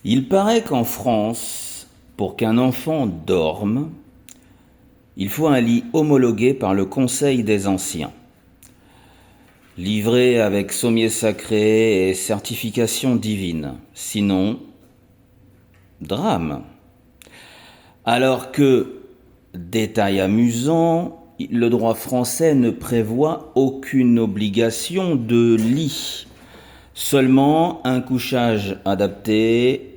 Il paraît qu'en France, pour qu'un enfant dorme, il faut un lit homologué par le Conseil des Anciens, livré avec sommier sacré et certification divine. Sinon, drame. Alors que, détail amusant, le droit français ne prévoit aucune obligation de lit. Seulement un couchage adapté,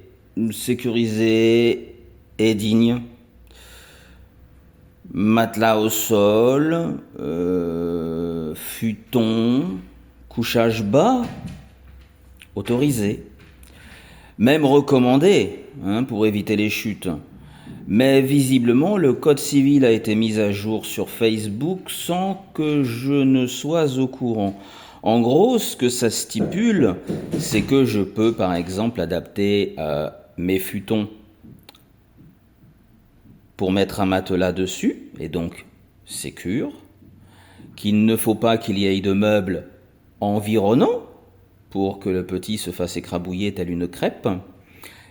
sécurisé et digne. Matelas au sol, futon, couchage bas, autorisé. Même recommandé, pour éviter les chutes. Mais visiblement, le code civil a été mis à jour sur Facebook sans que je ne sois au courant. En gros, ce que ça stipule, c'est que je peux, par exemple, adapter mes futons pour mettre un matelas dessus, et donc sécure, qu'il ne faut pas qu'il y ait de meubles environnants pour que le petit se fasse écrabouiller telle une crêpe,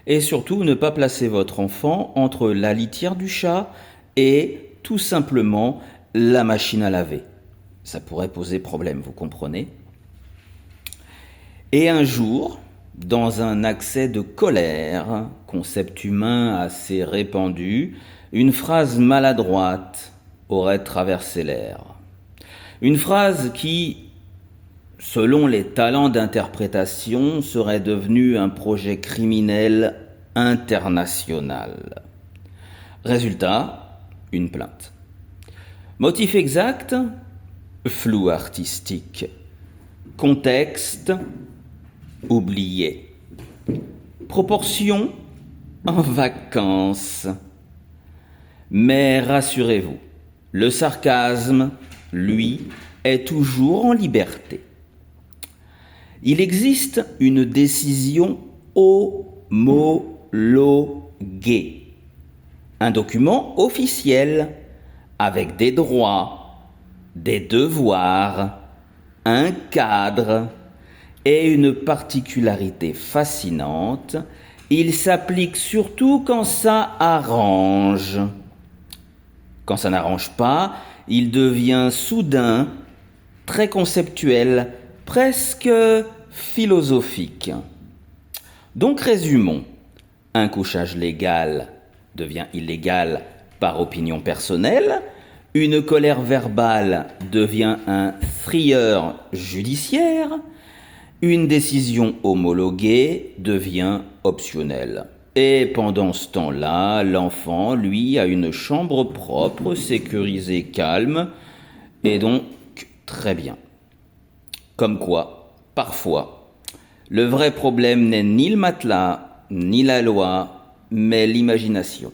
et surtout ne pas placer votre enfant entre la litière du chat et tout simplement la machine à laver. Ça pourrait poser problème, vous comprenez ? Et un jour, dans un accès de colère, concept humain assez répandu, une phrase maladroite aurait traversé l'air. Une phrase qui, selon les talents d'interprétation, serait devenue un projet criminel international. Résultat, une plainte. Motif exact, flou artistique. Contexte, oublié. Proportion, en vacances. Mais rassurez-vous, le sarcasme, lui, est toujours en liberté. Il existe une décision homologuée, un document officiel avec des droits, des devoirs, un cadre et une particularité fascinante, il s'applique surtout quand ça arrange. Quand ça n'arrange pas, il devient soudain très conceptuel, presque philosophique. Donc résumons, un couchage légal devient illégal par opinion personnelle, une colère verbale devient un frayeur judiciaire, une décision homologuée devient optionnelle. Et pendant ce temps-là, l'enfant, lui, a une chambre propre, sécurisée, calme, et donc très bien. Comme quoi, parfois, le vrai problème n'est ni le matelas, ni la loi, mais l'imagination.